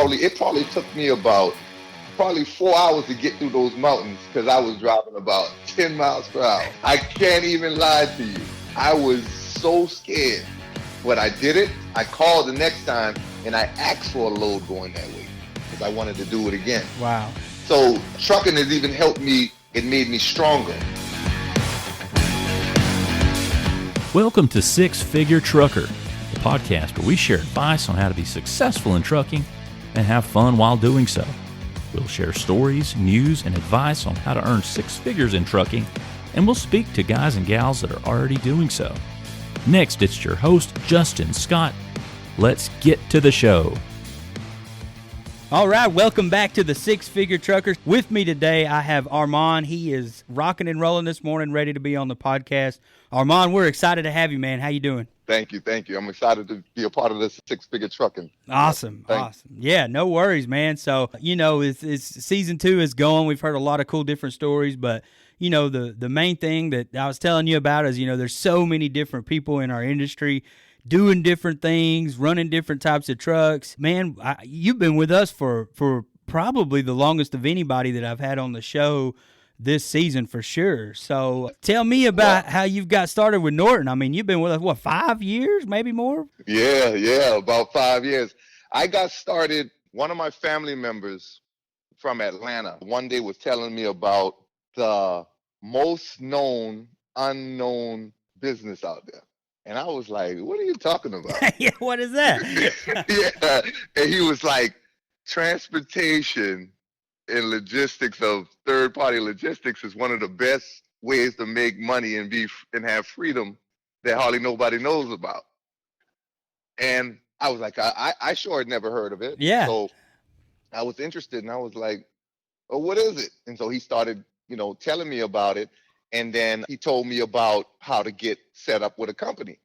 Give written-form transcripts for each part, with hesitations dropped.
it probably took me about 4 hours to get through those mountains because I was driving about 10 miles per hour. I can't even lie to you. I was so scared. But I did it. I called the next time and I asked for a load going that way because I wanted to do it again. Wow. So trucking has even helped me. It made me stronger. Welcome to Six Figure Trucker, the podcast where we share advice on how to be successful in trucking and have fun while doing so. We'll share stories, news, and advice on how to earn six figures in trucking, and we'll speak to guys and gals that are already doing so. Next, it's your host, Justin Scott. Let's get to the show. All right, welcome back to the Six Figure Truckers. With me today, I have Armahn. He is rocking and rolling this morning, ready to be on the podcast. Armahn, we're excited to have you, man. How you doing? Thank you. I'm excited to be a part of this Six Figure Trucking. Awesome. Yeah, no worries, man. So, it's season 2 is going. We've heard a lot of cool different stories, but the main thing that I was telling you about is, there's so many different people in our industry doing different things, running different types of trucks. Man, you've been with us for probably the longest of anybody that I've had on the show this season for sure. So tell me about how you've got started with Norton. I mean, you've been with us, 5 years, maybe more? Yeah, about 5 years. I got started, one of my family members from Atlanta one day was telling me about the most known, unknown business out there. And I was like, what are you talking about? Yeah, what is that? Yeah. And he was like, transportation and logistics of third-party logistics is one of the best ways to make money and have freedom that hardly nobody knows about. And I was like, I sure had never heard of it. Yeah. So I was interested, and I was like, oh, what is it? And so he started, telling me about it. And then he told me about how to get set up with a company.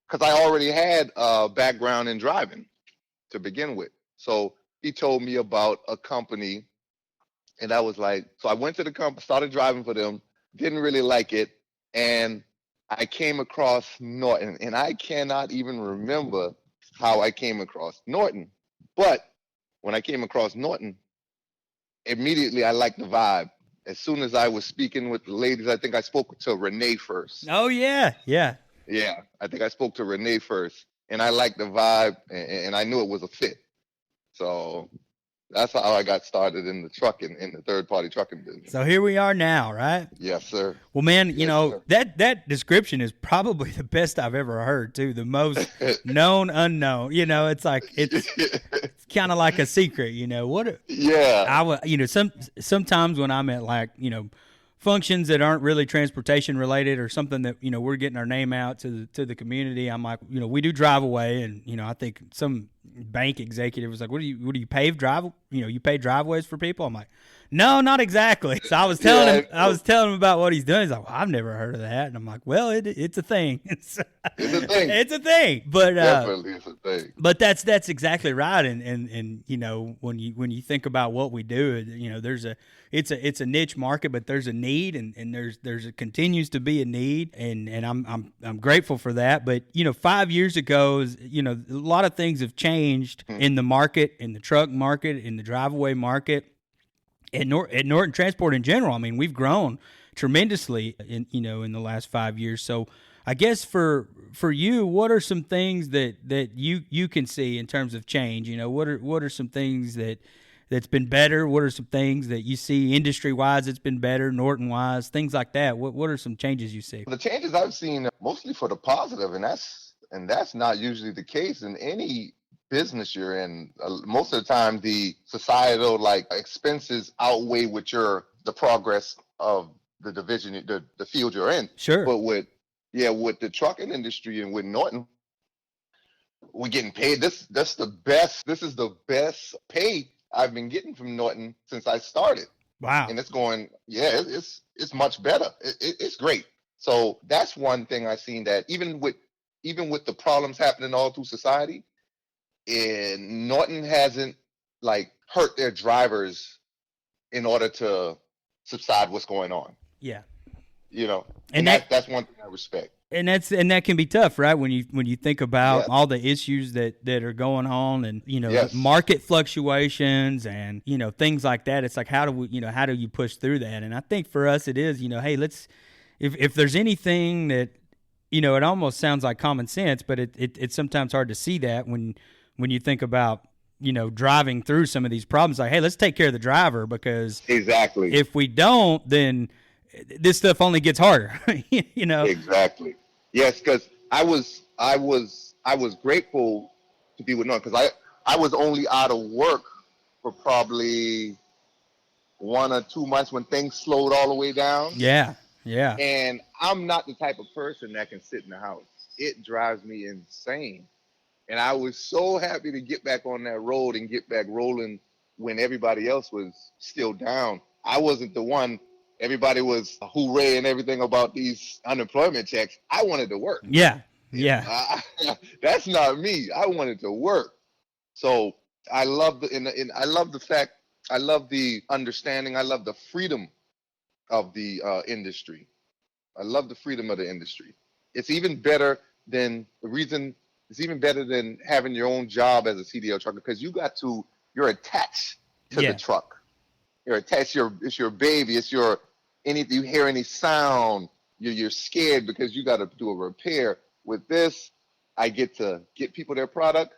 Because I already had a background in driving to begin with. So he told me about a company. And I was like, so I went to the company, started driving for them, didn't really like it. And I came across Norton. And I cannot even remember how I came across Norton. But when I came across Norton, immediately I liked the vibe. As soon as I was speaking with the ladies, I think I spoke to Renee first. Oh, yeah. Yeah, I think I spoke to Renee first. And I liked the vibe, and I knew it was a fit. So that's how I got started in the trucking, in the third-party trucking business. So here we are now, right? Yes, sir. Well, man, Sir. that description is probably the best I've ever heard, too. The most known unknown. It's like it's kind of like a secret. Sometimes when I'm at functions that aren't really transportation related or something that we're getting our name out to the community, I'm like, we do Driveaway, and I think some bank executive was like, what do you pave drive? You pay driveways for people? I'm like, no, not exactly. So I was telling him about what he's doing. He's like, well, I've never heard of that. And I'm like, well, it's a thing. It's a thing. It's a thing. But definitely it's a thing. But that's exactly right. And when you think about what we do, it's a niche market, but there's a need, and there's continues to be a need, and I'm grateful for that. But 5 years ago, a lot of things have changed in the market, in the truck market, in the Driveaway market. At Norton Transport in general, I mean, we've grown tremendously in the last 5 years. So I guess for you, what are some things that you can see in terms of change? What are some things that's been better? What are some things that you see industry-wise that's been better, Norton-wise, things like that? What are some changes you see? The changes I've seen are mostly for the positive, and that's not usually the case in any business you're in. Most of the time, the societal expenses outweigh the progress of the division, the field you're in. Sure. But with the trucking industry and with Norton, we're getting paid. This is the best pay I've been getting from Norton since I started. Wow. And it's going, it's much better. It's great. So that's one thing I've seen, that even with the problems happening all through society, and Norton hasn't hurt their drivers in order to subside what's going on. Yeah. And that's one thing I respect. And that can be tough, right? When you think about Yes. all the issues that are going on, and Yes. market fluctuations, and things like that. It's like, how do you push through that? And I think for us it is, hey, let's, if there's anything that, it almost sounds like common sense, but it's sometimes hard to see that when you think about driving through some of these problems. Like, hey, let's take care of the driver, because Exactly. if we don't, then this stuff only gets harder. Exactly. Yes, because I was grateful to be with Norton, because I was only out of work for probably 1 or 2 months when things slowed all the way down. Yeah. And I'm not the type of person that can sit in the house. It drives me insane. And I was so happy to get back on that road and get back rolling when everybody else was still down. I wasn't the one. Everybody was hooray and everything about these unemployment checks. I wanted to work. Yeah. That's not me. I wanted to work. So I love the fact. I love the understanding. I love the freedom of the industry. I love the freedom of the industry. It's even better than having your own job as a CDL trucker, because you're attached to the truck. You're attached. It's your baby. It's you hear any sound, you're scared because you got to do a repair. With this, I get to get people their product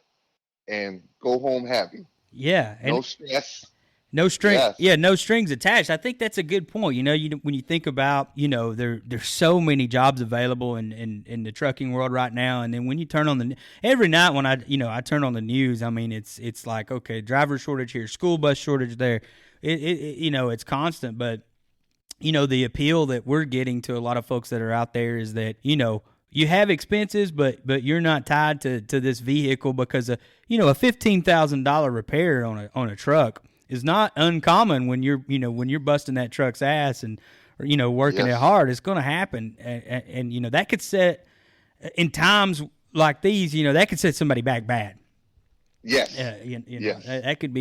and go home happy. Yeah. No stress. No string. Yes. Yeah, no strings attached. I think that's a good point. When you think about, there's so many jobs available in the trucking world right now, and then when you turn on every night when I turn on the news, I mean, it's like, okay, driver shortage here, school bus shortage there. It's constant, but the appeal that we're getting to a lot of folks that are out there is that, you have expenses, but you're not tied to this vehicle, because a $15,000 repair on a truck is not uncommon when you're busting that truck's ass and working it hard. It's going to happen, and that could set, in times like these, that could set somebody back bad. Yes. Yes. That could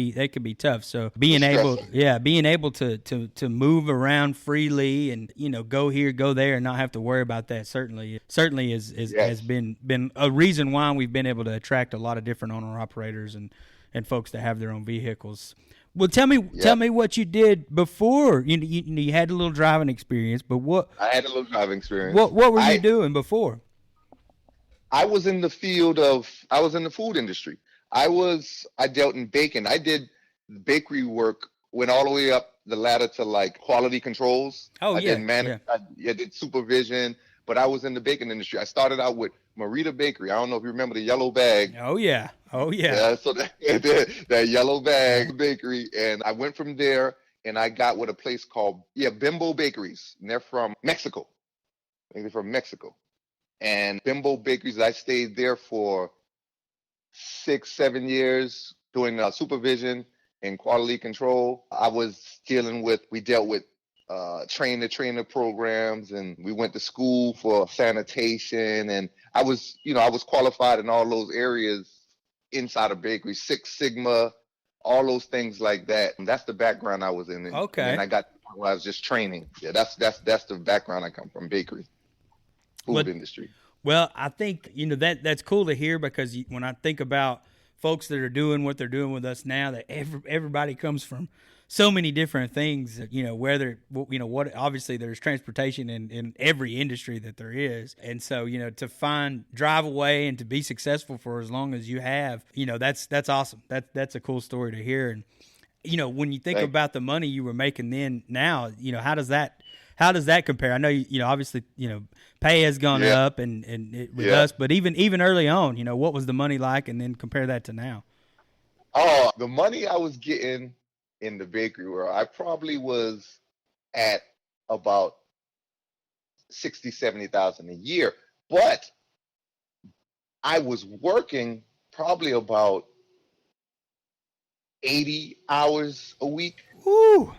be tough. So being able to move around freely and go here, go there, and not have to worry about that certainly has been a reason why we've been able to attract a lot of different owner operators and folks that have their own vehicles. Well, tell me what you did before. You had a little driving experience, but what? I had a little driving experience. What were you doing before? I was in the food industry. I dealt in baking. I did bakery work, went all the way up the ladder to like quality controls. I did supervision, but I was in the baking industry. I started out with Marita Bakery. I don't know if you remember the yellow bag. Oh yeah. Yeah, so that yellow bag bakery, and I went from there, and I got with a place called Bimbo Bakeries, and they're from Mexico. I think they're from Mexico. And Bimbo Bakeries, I stayed there for 6-7 years doing supervision and quality control. We dealt with trainer programs, and we went to school for sanitation, and I was qualified in all those areas inside of bakery, Six Sigma, all those things like that. And that's the background I was in. Okay. And I got when I was just training. Yeah, that's the background I come from, bakery, food industry. Well, I think that's cool to hear, because when I think about folks that are doing what they're doing with us now, that everybody comes from so many different things, whether, what, obviously there's transportation in every industry that there is. And so, to find Driveaway and to be successful for as long as you have, that's awesome. That's a cool story to hear. And, when you think about the money you were making then, now, how does that compare? I know, obviously, pay has gone up and with us, but even early on, what was the money like, and then compare that to now? Oh, the money I was getting in the bakery world, I probably was at about 60,000-70,000 a year, but I was working probably about 80 hours a week. Woo!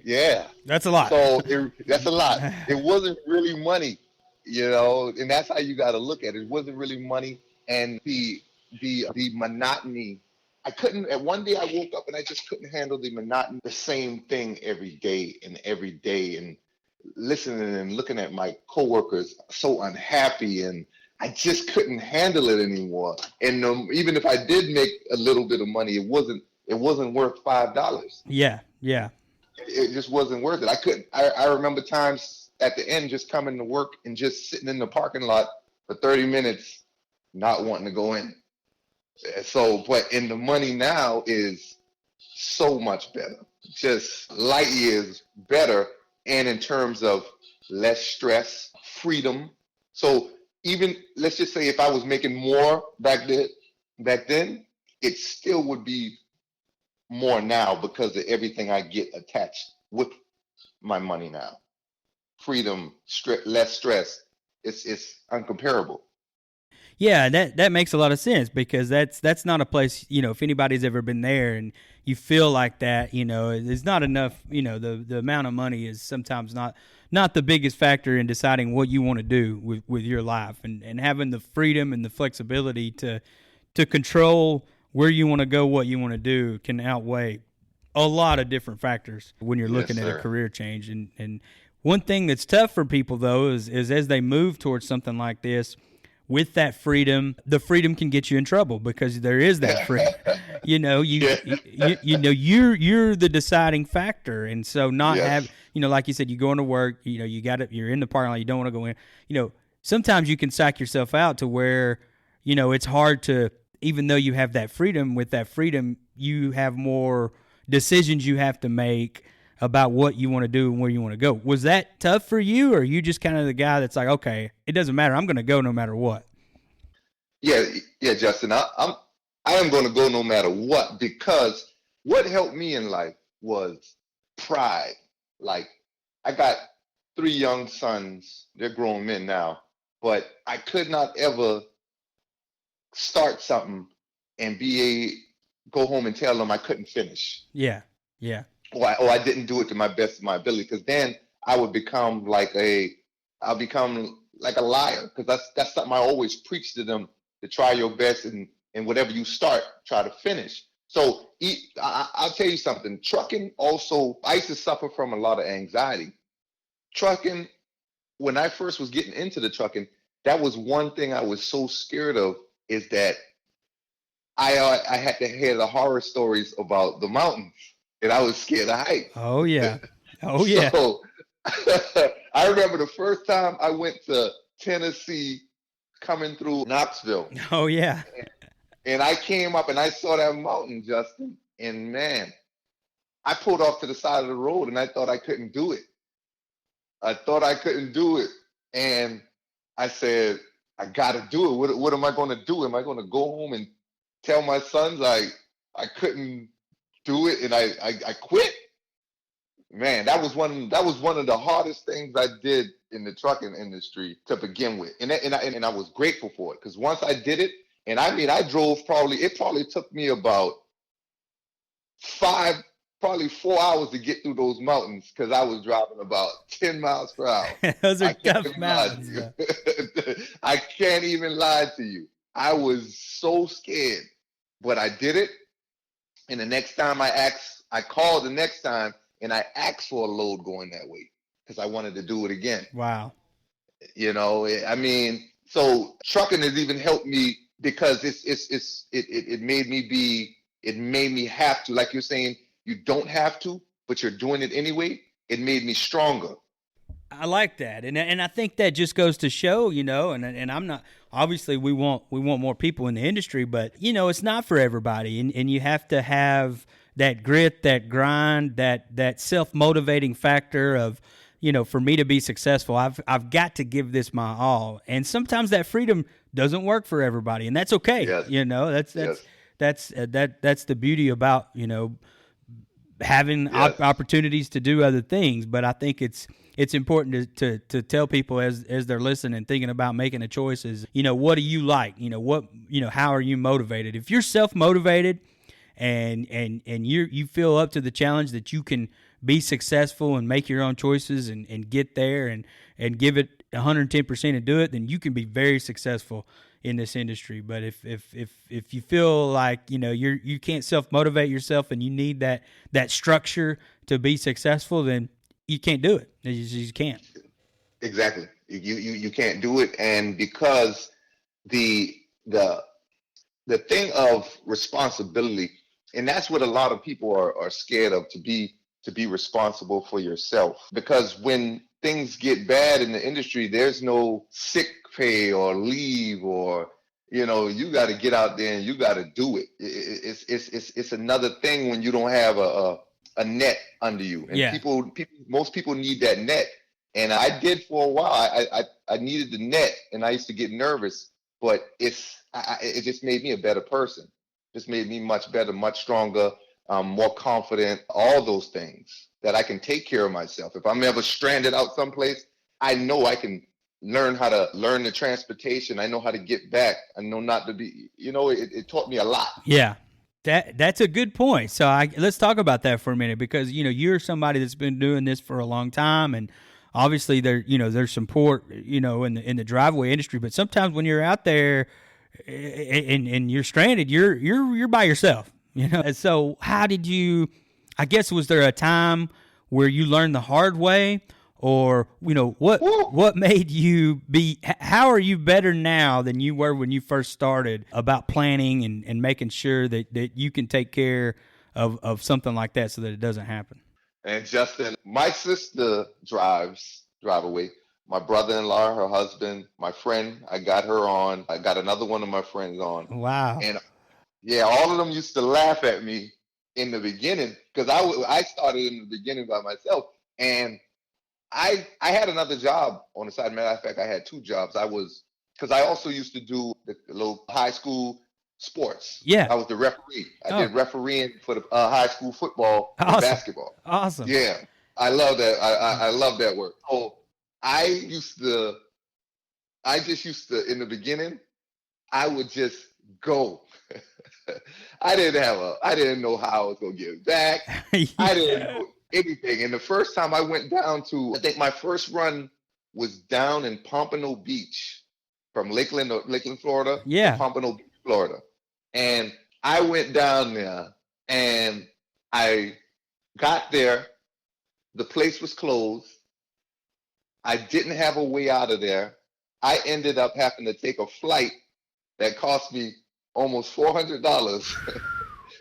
Yeah, that's a lot. So that's a lot. It wasn't really money, and that's how you got to look at it. It wasn't really money, and the monotony. I couldn't. And one day I woke up and I just couldn't handle the monotony, the same thing every day, and listening and looking at my coworkers so unhappy, and I just couldn't handle it anymore. And even if I did make a little bit of money, it wasn't worth $5. Yeah, yeah. It just wasn't worth it. I couldn't. I remember times at the end just coming to work and just sitting in the parking lot for 30 minutes, not wanting to go in. So, but in the money now is so much better, just light years better. And in terms of less stress, freedom. So even, let's just say if I was making more back then, it still would be more now because of everything I get attached with my money now. Freedom, less stress. It's uncomparable. Yeah, that makes a lot of sense, because that's not a place, if anybody's ever been there and you feel like that, there's not enough, the amount of money is sometimes not the biggest factor in deciding what you want to do with your life, and having the freedom and the flexibility to control where you want to go, what you want to do, can outweigh a lot of different factors when you're looking at a career change. And one thing that's tough for people, though, is as they move towards something like this, with that freedom, the freedom can get you in trouble, because there is that freedom. You're the deciding factor, and so have like you said, you go into work, you're in the parking lot, you don't want to go in. Sometimes you can psych yourself out to where it's hard to, even though you have that freedom. With that freedom, you have more decisions you have to make about what you want to do and where you want to go. Was that tough for you, or are you just kind of the guy that's like, okay, it doesn't matter, I'm going to go no matter what? Yeah, Justin, I am going to go no matter what, because what helped me in life was pride. Like, I got 3 young sons, they're grown men now, but I could not ever start something and go home and tell them I couldn't finish. Yeah. Or I didn't do it to my best of my ability, because then I would become like a liar, because that's something I always preach to them, to try your best, and whatever you start, try to finish. So I'll tell you something, trucking also, I used to suffer from a lot of anxiety. Trucking, when I first was getting into the trucking, that was one thing I was so scared of, is that I had to hear the horror stories about the mountains. And I was scared of height. Oh, yeah. Oh, yeah. So I remember the first time I went to Tennessee, coming through Knoxville. Oh, yeah. And I came up and I saw that mountain, Justin. And man, I pulled off to the side of the road and I thought I couldn't do it. And I said, I got to do it. What am I going to do? Am I going to go home and tell my sons I couldn't do it and I quit? Man, that was one of the hardest things I did in the trucking industry to begin with, and I was grateful for it, because once I did it, and I drove it probably took me about 4 hours to get through those mountains, because I was driving about 10 miles per hour. Those are tough mountains. I can't even lie to you. I was so scared, but I did it. And the next time I called the next time and I asked for a load going that way, because I wanted to do it again. Wow. So trucking has even helped me, because it made me have to, like you're saying, you don't have to, but you're doing it anyway. It made me stronger. I like that, and I think that just goes to show, and I'm not, obviously we want more people in the industry, but it's not for everybody, and you have to have that grit, that grind, that self-motivating factor of, for me to be successful, I've got to give this my all, and sometimes that freedom doesn't work for everybody, and that's okay. Yes. That's the beauty about having opportunities to do other things, but I think it's important to tell people as they're listening and thinking about making a choice is, what do you like? How are you motivated? If you're self-motivated and you feel up to the challenge that you can be successful and make your own choices and get there and give it 110% and do it, then you can be very successful in this industry. But if you feel like you can't self-motivate yourself and you need that structure to be successful, then you can't do it. You can't. Exactly. You can't do it. And because the thing of responsibility, and that's what a lot of people are scared of, to be responsible for yourself. Because when things get bad in the industry, there's no sick pay or leave, or you got to get out there and you got to do it. It's another thing when you don't have a net under you. And most people need that net. And I did for a while. I needed the net, and I used to get nervous, but it just made me a better person. Just made me much better, much stronger, more confident, all those things, that I can take care of myself. If I'm ever stranded out someplace, I know I can learn the transportation. I know how to get back. I know not to be, it taught me a lot. Yeah. That's a good point. So let's talk about that for a minute, because, you're somebody that's been doing this for a long time, and obviously there's support, in the driveway industry, but sometimes when you're out there and you're stranded, you're by yourself, And so how did you, I guess, was there a time where you learned the hard way, or, what made you how are you better now than you were when you first started about planning and making sure that you can take care of something like that so that it doesn't happen? And Justin, my sister drives Driveaway. My brother-in-law, her husband, my friend, I got her on. I got another one of my friends on. Wow. And yeah, all of them used to laugh at me in the beginning, because I started in the beginning by myself. And I had another job on the side. Matter of fact, I had two jobs. Because I also used to do the little high school sports. Yeah. I was the referee. I did refereeing for the high school football and basketball. Awesome. Yeah. I love that. I love that work. So I just used to, in the beginning, I would just go. I didn't know how I was going to get back. Yeah. I didn't know anything. And the first time I went down to, I think my first run was down in Pompano Beach, from Lakeland, Florida. Yeah. To Pompano Beach, Florida. And I went down there, and I got there. The place was closed. I didn't have a way out of there. I ended up having to take a flight that cost me almost $400.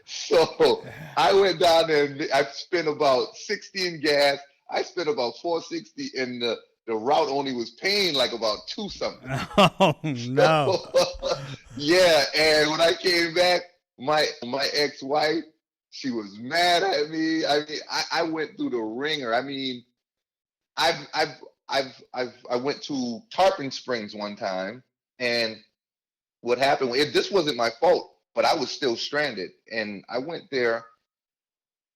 So I went down there and I spent about $60 in gas. I spent about $460, and the route only was paying like about $2 something. Oh no. So, yeah, and when I came back, my ex-wife, she was mad at me. I mean, I went through the ringer. I mean, I went to Tarpon Springs one time, and what happened? This wasn't my fault, but I was still stranded, and I went there.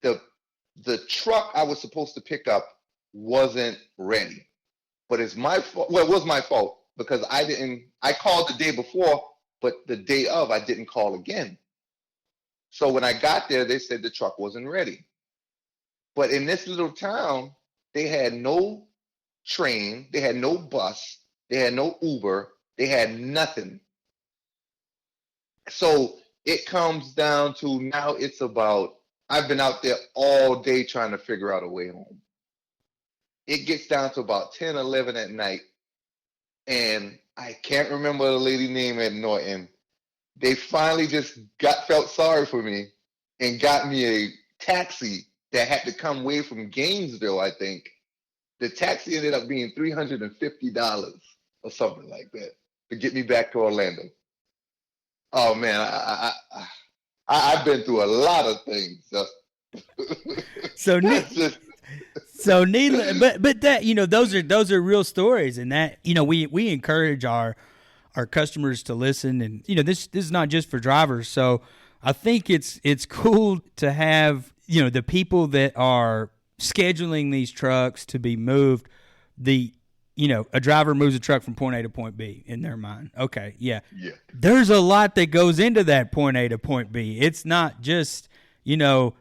The truck I was supposed to pick up wasn't ready, but it's my fault. Well, it was my fault because I called the day before, but the day of I didn't call again. So when I got there, they said the truck wasn't ready. But in this little town, they had no train, they had no bus, they had no Uber, they had nothing. So it comes down to now I've been out there all day trying to figure out a way home. It gets down to about 10, 11 at night, and I can't remember the lady name at Norton. They finally just felt sorry for me and got me a taxi that had to come away from Gainesville, I think. The taxi ended up being $350 or something like that to get me back to Orlando. Oh man, I've been through a lot of things. So needless, but that those are real stories, and that we encourage our customers to listen, and this is not just for drivers. So I think it's cool to have the people that are scheduling these trucks to be moved. A driver moves a truck from point A to point B in their mind. Okay, yeah. There's a lot that goes into that point A to point B. It's not just a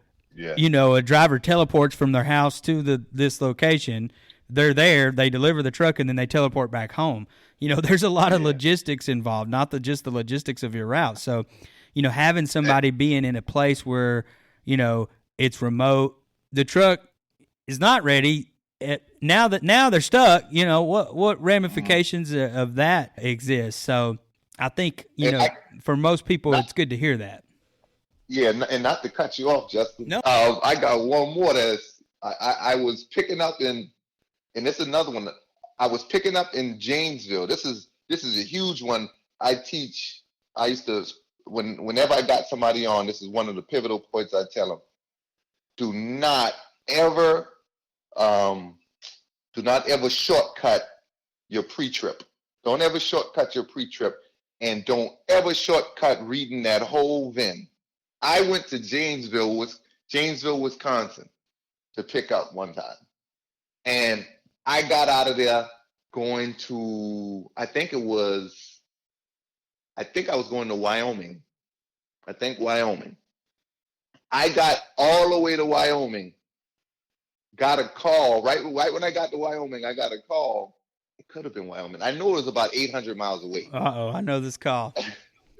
driver teleports from their house to this location. They're there, they deliver the truck, and then they teleport back home. There's a lot of logistics involved, not just the logistics of your route. So, having somebody being in a place where, it's remote, the truck is not ready, now they're stuck, what ramifications of that exist. So I think, for most people, it's good to hear that. Yeah, and not to cut you off, Justin. No. I got one more that's I was picking up in, and this is another one. I was picking up in Janesville. This is a huge one. I used to, whenever I got somebody on, this is one of the pivotal points I tell them. Do not ever shortcut your pre-trip. Don't ever shortcut your pre-trip, and don't ever shortcut reading that whole VIN. I went to Janesville, Wisconsin to pick up one time. And I got out of there going to, I think I was going to Wyoming. Wyoming. I got all the way to Wyoming. Got a call right when I got to Wyoming. I got a call. It could have been Wyoming. I know it was about 800 miles away. Uh-oh, I know this call.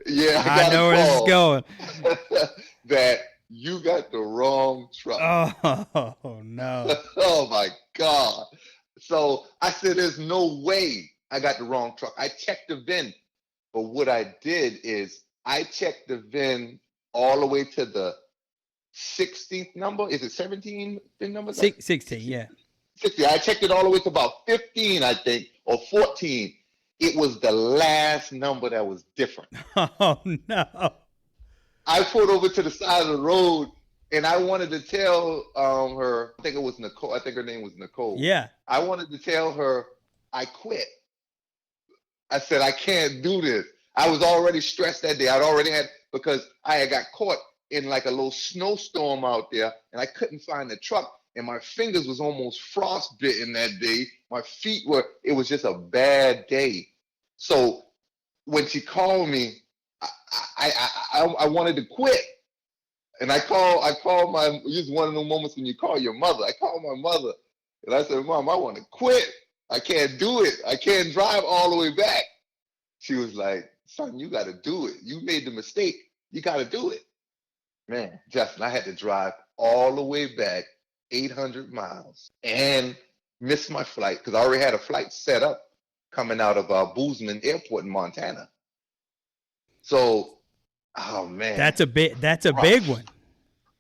Yeah, I know where this is going. That you got the wrong truck. Oh no. Oh my God. So I said, there's no way I got the wrong truck. I checked the VIN. But what I did is I checked the VIN all the way to the 16th number. Is it 17 VIN number? 16, yeah. 60. I checked it all the way to about 15, I think, or 14. It was the last number that was different. Oh no. I pulled over to the side of the road, and I wanted to tell her, I think it was Nicole. I think her name was Nicole. Yeah. I wanted to tell her I quit. I said, I can't do this. I was already stressed that day. Because I had got caught in like a little snowstorm out there, and I couldn't find the truck, and my fingers was almost frostbitten that day. My feet it was just a bad day. So when she called me, I wanted to quit. And I called my, just one of the moments when you call your mother. I called my mother, and I said, Mom, I want to quit. I can't do it. I can't drive all the way back. She was like, son, you got to do it. You made the mistake. You got to do it. Man, Justin, I had to drive all the way back 800 miles and miss my flight because I already had a flight set up coming out of Bozeman Airport in Montana. So, oh man, that's a big one.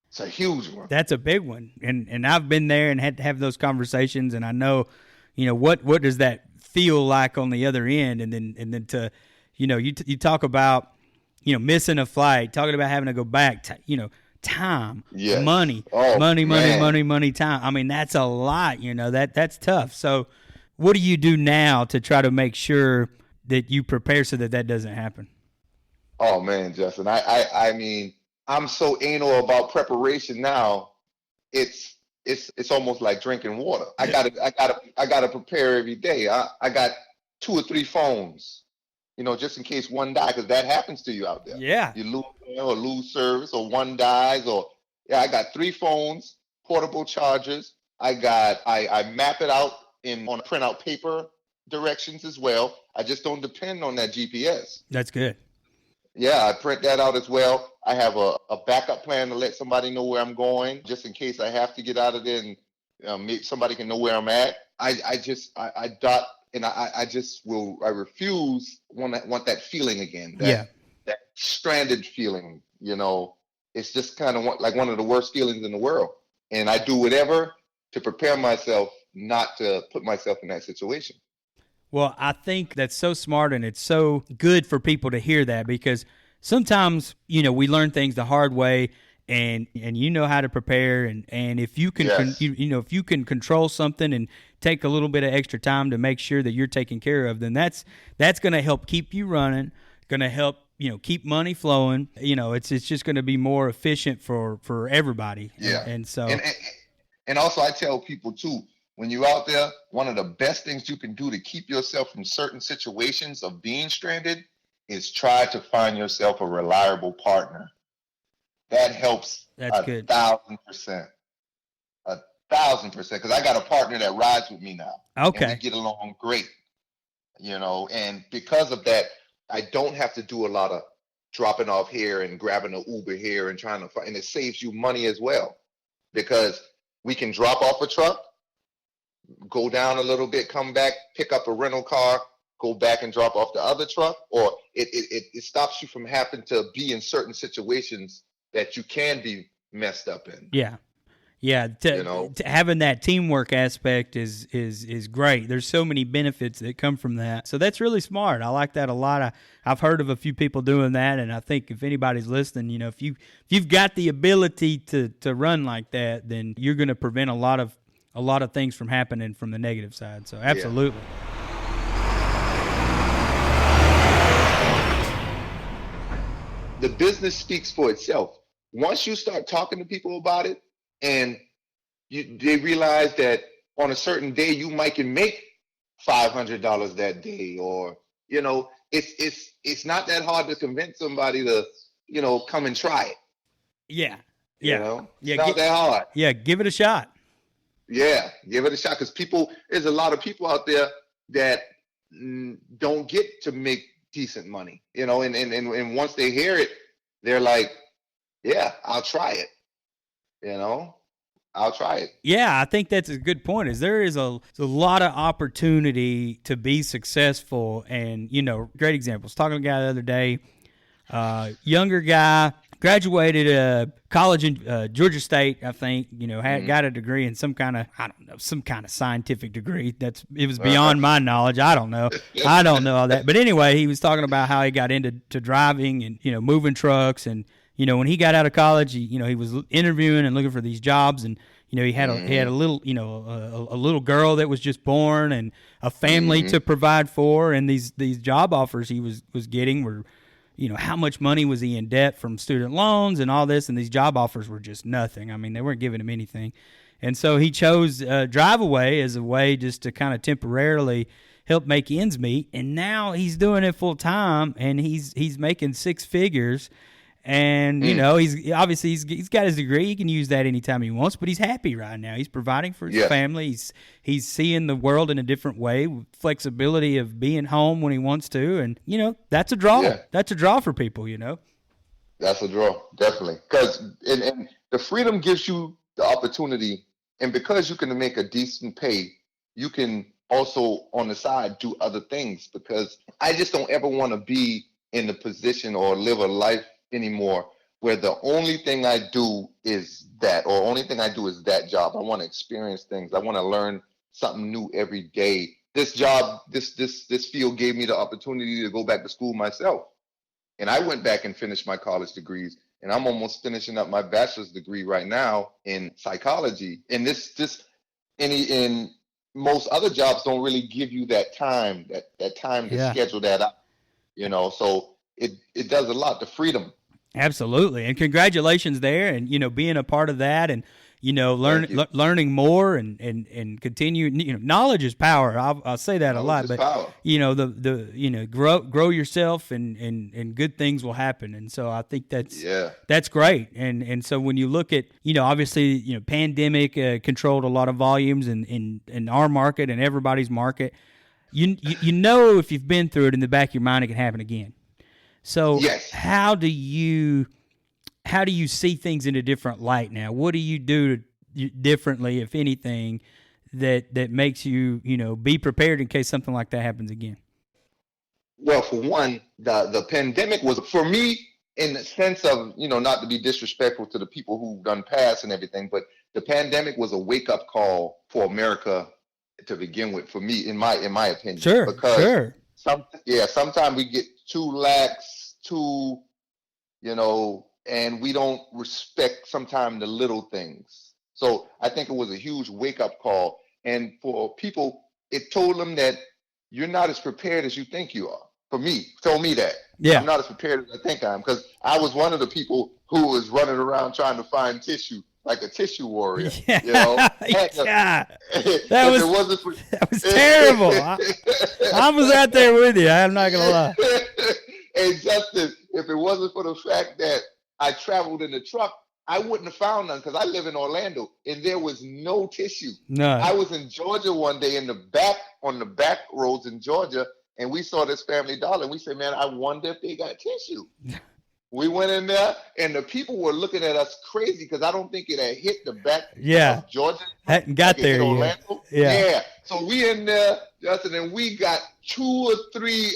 It's a huge one. That's a big one, and I've been there and had to have those conversations, and I know, what does that feel like on the other end, and then to, you talk about, missing a flight, talking about having to go back, time, yes. money, money, time. I mean, that's a lot, that's tough. So what do you do now to try to make sure that you prepare so that doesn't happen? Oh man, Justin, I mean, I'm so anal about preparation now. It's almost like drinking water. I gotta prepare every day. I got 2 or 3 phones, just in case one dies, because that happens to you out there. Yeah. You lose service, or one dies, I got 3 phones, portable chargers. I map it out on printout paper directions as well. I just don't depend on that GPS. That's good. Yeah, I print that out as well. I have a backup plan to let somebody know where I'm going, just in case I have to get out of there, and somebody can know where I'm at. I refuse want that feeling again. That stranded feeling. It's just kind of like one of the worst feelings in the world. And I do whatever to prepare myself not to put myself in that situation. Well, I think that's so smart, and it's so good for people to hear that, because sometimes, we learn things the hard way, and how to prepare, and if you can, yes. If you can control something and take a little bit of extra time to make sure that you're taken care of, then that's going to help keep you running, going to help, keep money flowing. It's just going to be more efficient for everybody. Yeah. And so, and also I tell people too, when you're out there, one of the best things you can do to keep yourself from certain situations of being stranded is try to find yourself a reliable partner. That helps. That's good. 1,000%. 1,000%. Because I got a partner that rides with me now. Okay. And we get along great. And because of that, I don't have to do a lot of dropping off here and grabbing an Uber here and trying to find, and it saves you money as well. Because we can drop off a truck, go down a little bit, come back, pick up a rental car, go back and drop off the other truck, or it stops you from having to be in certain situations that you can be messed up in. Yeah. Yeah, having that teamwork aspect is great. There's so many benefits that come from that. So that's really smart. I like that a lot. I've heard of a few people doing that, and I think if anybody's listening, if you've got the ability to run like that, then you're going to prevent a lot of things from happening from the negative side. So absolutely. The business speaks for itself. Once you start talking to people about it, and they realize that on a certain day you might can make $500 that day, or it's not that hard to convince somebody to come and try it. Yeah, It's not that hard. Yeah, give it a shot. Yeah, give it a shot, because there's a lot of people out there that don't get to make decent money, and once they hear it, they're like, yeah, I'll try it. I'll try it. Yeah, I think that's a good point. There is a lot of opportunity to be successful, and great examples. Talking to a guy the other day, younger guy, graduated college in Georgia State, I think. Got a degree in some kind of scientific degree. It was beyond my knowledge. I don't know all that. But anyway, he was talking about how he got into driving and moving trucks, and when he got out of college, he was interviewing and looking for these jobs, and he had a little a little girl that was just born, and a family to provide for, and these job offers he was getting were, how much money was he in debt from student loans and all this, and these job offers were just nothing. I mean, they weren't giving him anything, and so he chose Driveaway as a way just to kind of temporarily help make ends meet, and now he's doing it full time, and he's making six figures. And, he's obviously he's got his degree. He can use that anytime he wants, but he's happy right now. He's providing for his family. He's seeing the world in a different way, with flexibility of being home when he wants to. And, that's a draw. Yeah. That's a draw for people, That's a draw, definitely. Because and the freedom gives you the opportunity, and because you can make a decent pay, you can also on the side do other things, because I just don't ever want to be in the position or live a life anymore where the only thing I do is that, or only thing I do is that job. I want to experience things. I want to learn something new every day. This job, this field gave me the opportunity to go back to school myself. And I went back and finished my college degrees, and I'm almost finishing up my bachelor's degree right now in psychology. And in most other jobs don't really give you that time, that time to schedule that up, so it does a lot, the freedom. Absolutely. And congratulations there, and, being a part of that, and, learning more and continue, knowledge is power. I'll say that knowledge a lot, but, power. Grow yourself, and good things will happen. And so I think that's great. And so when you look at, obviously, pandemic controlled a lot of volumes in our market and everybody's market. If you've been through it, in the back of your mind, it can happen again. So how do you see things in a different light now? What do you do differently, if anything, that makes you, be prepared in case something like that happens again? Well, for one, the pandemic was, for me, in the sense of, not to be disrespectful to the people who done passed and everything, but the pandemic was a wake-up call for America to begin with, for me, in my opinion. Sure, because sometimes we get too lax, and we don't respect sometimes the little things. So I think it was a huge wake-up call. And for people, it told them that you're not as prepared as you think you are. For me, told me that. Yeah. I'm not as prepared as I think I am, because I was one of the people who was running around trying to find tissue, like a tissue warrior. Yeah. That was terrible. I was out there with you. I'm not going to lie. And Justin, if it wasn't for the fact that I traveled in the truck, I wouldn't have found none, because I live in Orlando and there was no tissue. No. I was in Georgia one day on the back roads in Georgia, and we saw this Family Dollar, and we said, man, I wonder if they got tissue. We went in there, and the people were looking at us crazy because I don't think it had hit the back of Georgia. Hadn't got like there yet. Orlando. Yeah. So we in there, Justin, and we got 2 or 3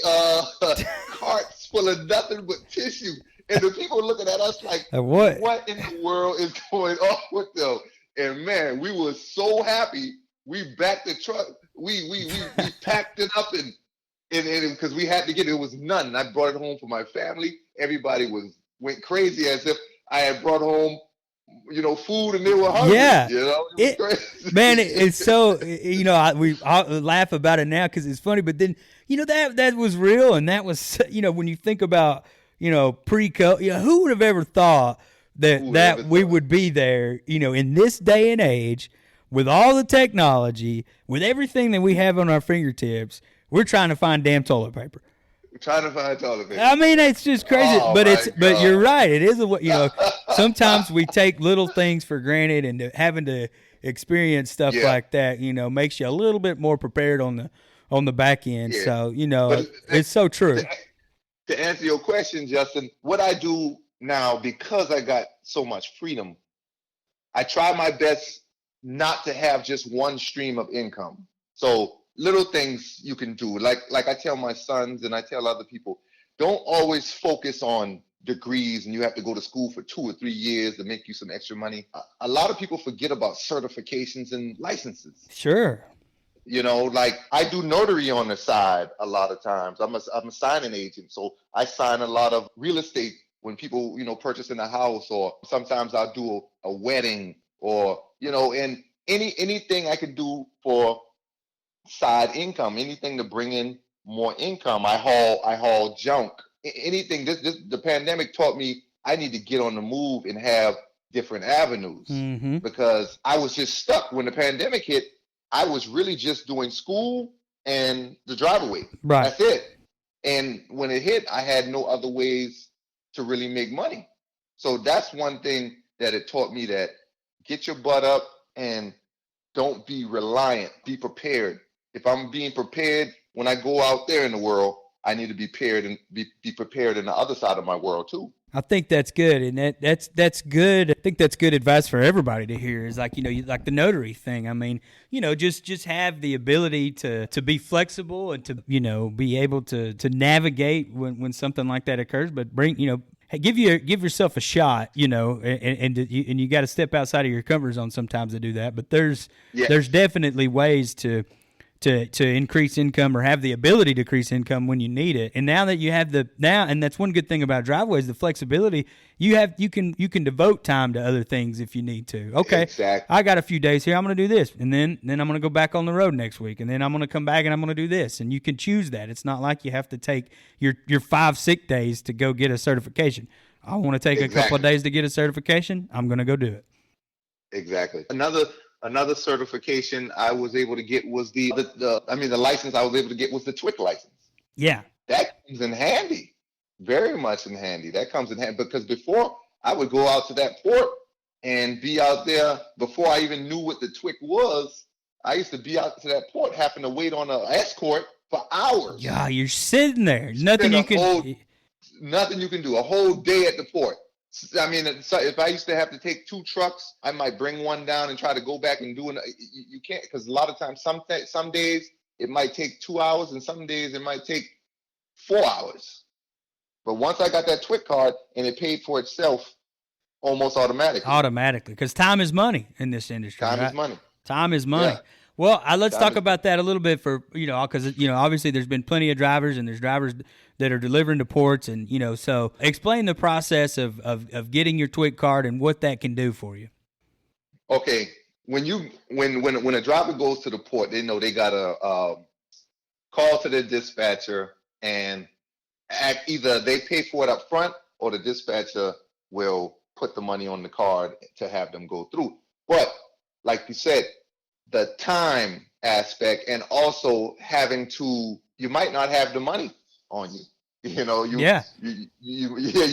carts full of nothing but tissue. And the people looking at us like, what in the world is going on with them? And man, we were so happy. We backed the truck. We packed it up and because we had to get it. It was none. I brought it home for my family. Everybody went crazy as if I had brought home, food and they were hungry. Yeah, Man, it's so we laugh about it now because it's funny, but then that was real, and that was when you think about pre-COVID, who would have ever thought that we would be there, in this day and age, with all the technology, with everything that we have on our fingertips. We're trying to find damn toilet paper. We're trying to find toilet paper. I mean, it's just crazy, but you're right. It is sometimes we take little things for granted, and having to experience stuff like that, makes you a little bit more prepared on the back end. Yeah. So, it's so true. To answer your question, Justin, what I do now, because I got so much freedom, I try my best not to have just one stream of income. So little things you can do, like I tell my sons and I tell other people, don't always focus on degrees and you have to go to school for 2 or 3 years to make you some extra money. A lot of people forget about certifications and licenses. Sure. Like I do notary on the side a lot of times. I'm a signing agent, so I sign a lot of real estate when people, purchasing a house, or sometimes I'll do a wedding, or, and anything I can do for side income, anything to bring in more income. I haul junk, anything. The pandemic taught me I need to get on the move and have different avenues, because I was just stuck when the pandemic hit. I was really just doing school and the Driveaway. Right. That's it. And when it hit, I had no other ways to really make money. So that's one thing that it taught me, that get your butt up and don't be reliant. Be prepared. If I'm being prepared when I go out there in the world, I need to be prepared and be prepared in the other side of my world too. I think that's good, and that's good. I think that's good advice for everybody to hear. Is like like the notary thing. I mean, just have the ability to be flexible and to be able to navigate when something like that occurs. But give yourself a shot, and you got to step outside of your comfort zone sometimes to do that. But there's definitely ways to increase income, or have the ability to increase income when you need it. And now that you have and that's one good thing about Driveaway is the flexibility. You can devote time to other things if you need to. Okay, exactly. I got a few days here. I'm going to do this, and then I'm going to go back on the road next week, and then I'm going to come back and I'm going to do this. And you can choose that. It's not like you have to take your 5 sick days to go get a certification. I want to take a couple of days to get a certification. I'm going to go do it. Exactly. Another certification I was able to get was the license I was able to get was the TWIC license. Yeah. That comes in handy, very much in handy. That comes in handy because before I would go out to that port and be out there before I even knew what the TWIC was. I used to be out to that port having to wait on an escort for hours. Yeah, you're sitting there. Nothing you can do. A whole day at the port. I mean, if I used to have to take 2 trucks, I might bring one down and try to go back and do it. You can't, because a lot of times, some days it might take 2 hours, and some days it might take 4 hours. But once I got that TWIC card, and it paid for itself almost automatically. Automatically, because time is money in this industry. Time is money. Time is money. Yeah. Well, let's talk about that a little bit because obviously there's been plenty of drivers, and there's drivers that are delivering to ports, and so explain the process of getting your TWIC card and what that can do for you. Okay, when a driver goes to the port, they know they gotta call to the dispatcher, and either they pay for it up front, or the dispatcher will put the money on the card to have them go through. But like you said, the time aspect, and also you might not have the money on you. You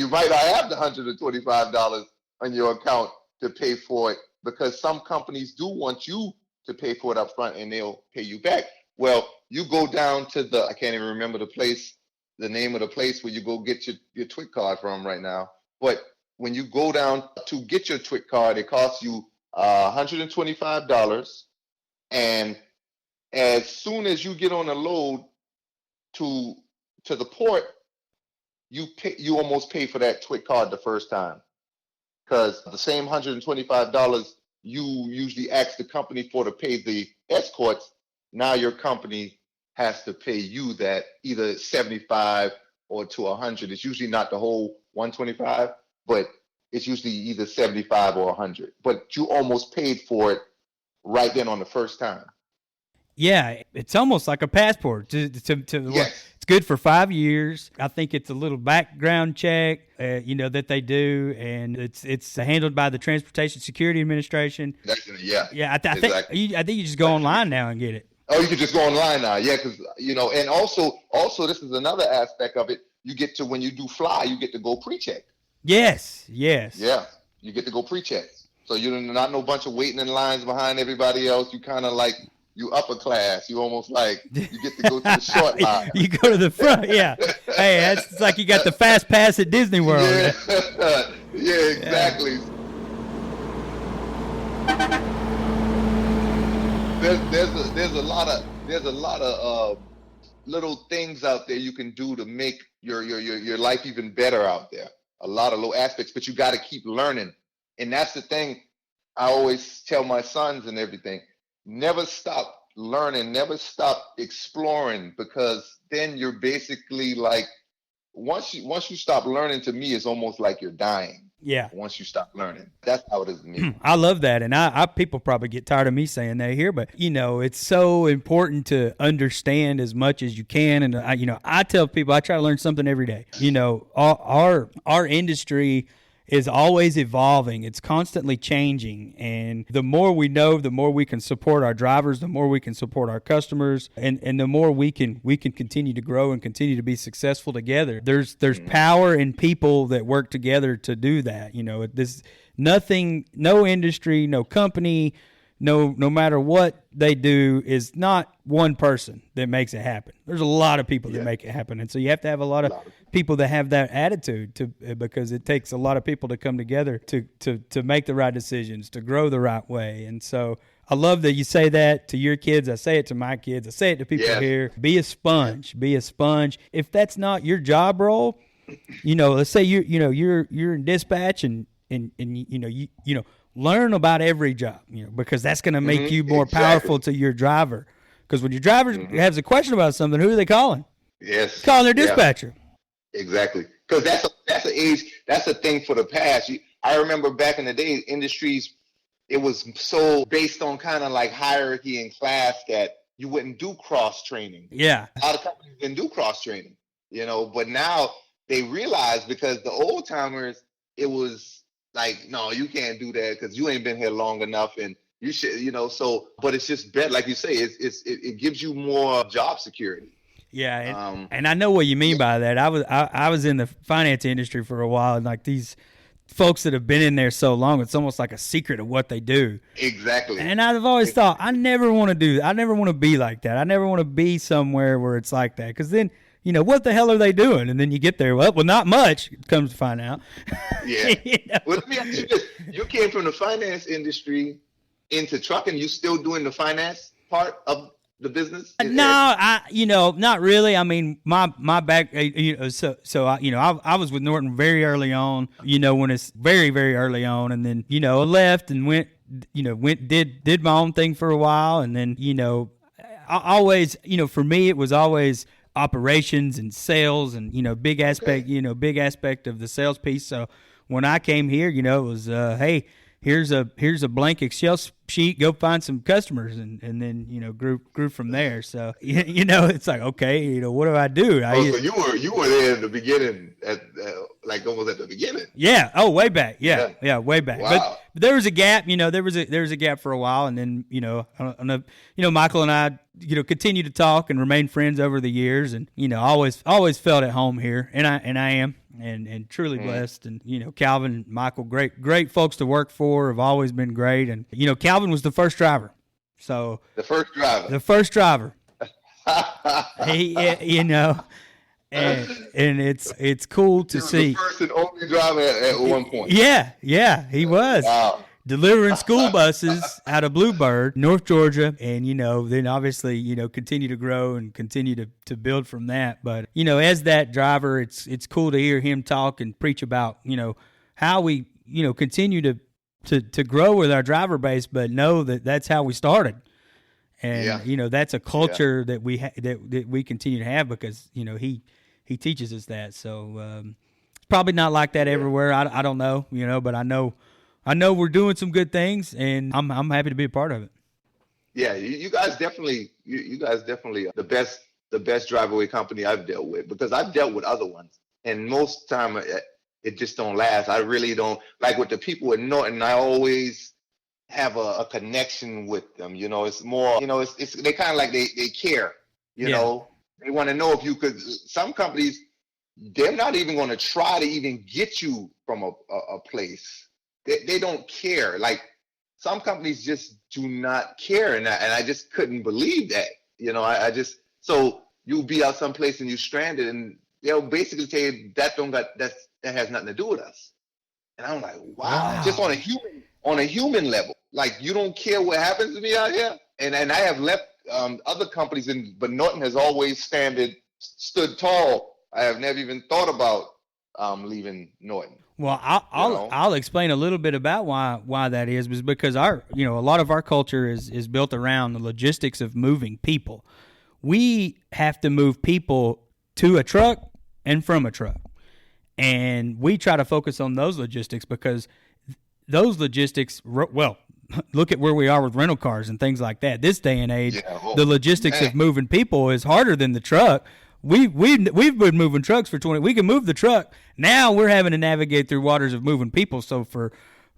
might not have the $125 on your account to pay for it, because some companies do want you to pay for it up front and they'll pay you back. Well, you go down to I can't even remember the name of the place where you go get your TWIC card from right now. But when you go down to get your TWIC card, it costs you $125. And as soon as you get on a load to the port, you almost pay for that TWIC card the first time, because the same $125 you usually ask the company for to pay the escorts, now your company has to pay you that, either 75 or to 100. It's usually not the whole 125, but it's usually either 75 or 100. But you almost paid for it right then on the first time. Yeah, it's almost like a passport. Yes. It's good for 5 years. I think it's a little background check, that they do, and it's handled by the Transportation Security Administration. Yeah. Yeah, I think you just go online now and get it. Oh, you can just go online now. Yeah, because and also this is another aspect of it. You get to, when you do fly, you get to go pre-check. Yes. Yeah, you get to go pre-check. So you're not no bunch of waiting in lines behind everybody else. You kind of like, you upper class. You almost like, you get to go to the short line. You go to the front, yeah. Hey, it's like you got the fast pass at Disney World. Yeah, yeah, exactly. Yeah. There's a lot of little things out there you can do to make your life even better out there. A lot of little aspects, but you got to keep learning. And that's the thing I always tell my sons and everything. Never stop learning, never stop exploring, because then you're basically like, once you stop learning, to me, it's almost like you're dying. Yeah. Once you stop learning. That's how it is to me. I love that. And I people probably get tired of me saying that here, but it's so important to understand as much as you can. And I tell people, I try to learn something every day. Our industry is always evolving. It's constantly changing. And the more we know, the more we can support our drivers, the more we can support our customers, and the more we can continue to grow and continue to be successful together. There's power in people that work together to do that. No industry, no company, no matter what they do, is not one person that makes it happen. There's a lot of people that make it happen. And so you have to have a lot of people that have that attitude because it takes a lot of people to come together to make the right decisions, to grow the right way. And so I love that you say that to your kids. I say it to my kids. I say it to people here. Be a sponge. Be a sponge. If that's not your job role, let's say you're in dispatch and learn about every job, because that's going to make you more powerful to your driver. Because when your driver has a question about something, who are they calling? Yes, calling their dispatcher. Exactly, because that's an age. That's a thing for the past. I remember back in the day, industries, it was so based on kind of like hierarchy and class that you wouldn't do cross training. Yeah, a lot of companies didn't do cross training, But now they realize, because the old timers, it was like, no, you can't do that because you ain't been here long enough, and you should, So, but it's just better, like you say, it gives you more job security. Yeah, and I know what you mean by that. I was in the finance industry for a while, and like these folks that have been in there so long, it's almost like a secret of what they do. Exactly. And I've always thought, I never want to do that. I never want to be like that. I never want to be somewhere where it's like that, because then, what the hell are they doing? And then you get there, well, not much, comes to find out. Yeah. Well, let me ask you this. You came from the finance industry into trucking. You still doing the finance part of the business? No, not really. I mean, my back, I was with Norton very early on, when it's very, very early on. And then, I left and did my own thing for a while. And then, I always, for me, it was always operations and sales and, big aspect of the sales piece. So when I came here, it was, hey, here's a blank Excel sheet, go find some customers, and then grew from there. So it's like, okay, what do I do? So you were there in the beginning, like almost at the beginning. Yeah. Oh, way back. Yeah, way back. Wow. But there was a gap. There was a gap for a while, and then Michael and I continue to talk and remain friends over the years, and always felt at home here, and I am. And truly blessed. And, Calvin and Michael, great folks to work for, have always been great. And, Calvin was the first driver. So the first driver. He, and it's cool to see. The first and only driver at one point. Yeah, he was. Wow. Delivering school buses out of Bluebird, North Georgia, and then obviously continue to grow and continue to build from that. But as that driver, it's cool to hear him talk and preach about how we continue to grow with our driver base, but know that that's how we started, and that's a culture that we that we continue to have because he teaches us that. So it's probably not like that everywhere. I don't know, but I know we're doing some good things, and I'm happy to be a part of it. Yeah, you guys definitely are the best Driveaway company I've dealt with, because I've dealt with other ones, and most time it just don't last. I really don't like with the people at Norton. I always have a connection with them. It's more, it's they kind of like they care. They want to know if you could. Some companies, they're not even going to try to even get you from a place. They don't care. Like some companies just do not care, and I just couldn't believe that. I just so you'll be out someplace and you're stranded, and they'll basically tell you that has nothing to do with us. And I'm like, wow. Just on a human level, like you don't care what happens to me out here. And I have left other companies, but Norton has always stood tall. I have never even thought about leaving Norton. Well, I'll explain a little bit about why that is because a lot of our culture is built around the logistics of moving people. We have to move people to a truck and from a truck, and we try to focus on those logistics because those logistics. Well, look at where we are with rental cars and things like that. This day and age, the logistics of moving people is harder than the truck. We've been moving trucks for 20. We can move the truck. Now we're having to navigate through waters of moving people. So for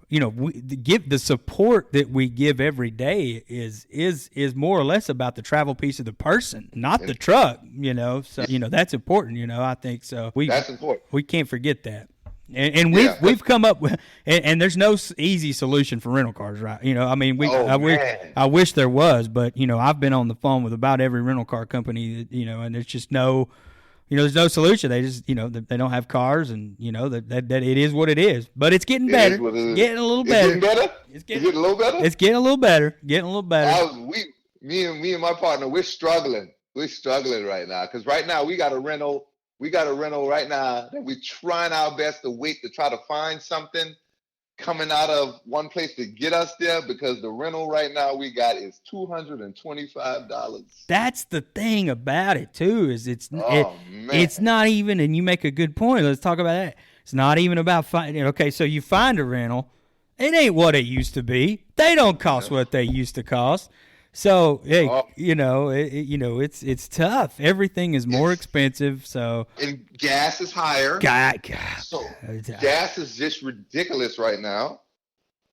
give the support that we give every day is more or less about the travel piece of the person, not the truck. So that's important. I think so. That's important. We can't forget that. And we've come up with, and there's no easy solution for rental cars, right? I wish there was, but I've been on the phone with about every rental car company, and there's just no, there's no solution. They just, they don't have cars, and that it is what it is. But it's getting better, getting a little better. Getting better. It's getting a little better. It's getting a little better. Getting a little better. Me and my partner, we're struggling. We're struggling right now because right now we got a rental. We got a rental right now that we're trying our best to wait to try to find something coming out of one place to get us there, because the rental right now we got is $225. That's the thing about it too, is it's not even, and you make a good point. Let's talk about that. It's not even about finding. Okay, so you find a rental, it ain't what it used to be. They don't cost what they used to cost. So hey, it's tough. Everything is more expensive. So and gas is higher. God. So gas is just ridiculous right now.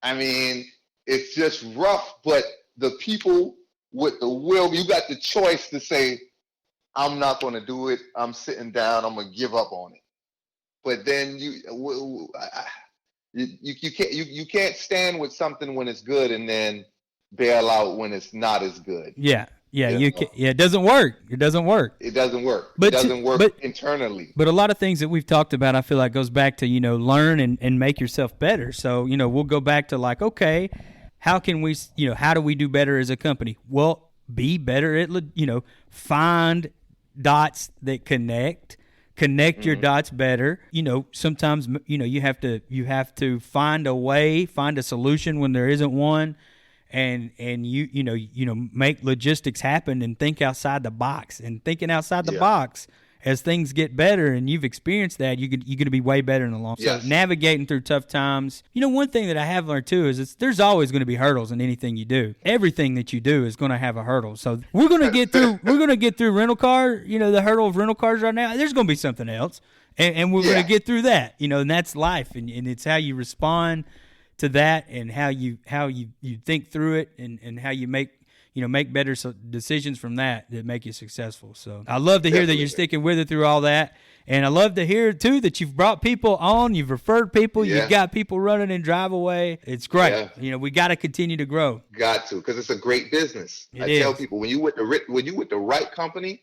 I mean, it's just rough. But the people with the will, you got the choice to say, "I'm not going to do it. I'm sitting down. I'm going to give up on it." But then you can't stand with something when it's good and then bail out when it's not as good. Yeah, it doesn't work. It doesn't work. It doesn't work. But it doesn't work internally. But a lot of things that we've talked about, I feel like goes back to, learn and make yourself better. So, we'll go back to like, okay, how can we, how do we do better as a company? Well, be better at, find dots that connect your dots better. Sometimes, you have to find a solution when there isn't one. And make logistics happen and think outside the box. And thinking outside the box, as things get better and you've experienced that, you're going to be way better in the long run. So navigating through tough times. One thing that I have learned too is there's always going to be hurdles in anything you do. Everything that you do is going to have a hurdle. So we're going to get through rental car. The hurdle of rental cars right now. There's going to be something else, and we're going to get through that. And that's life, and it's how you respond to that, and how you think through it, and how you make better decisions from that make you successful. So I love to hear that you're sticking with it through all that, and I love to hear too that you've brought people on, you've referred people, you've got people running in Driveaway. It's great. We got to continue to grow. Got to, because it's a great business. Tell people when you with the right company,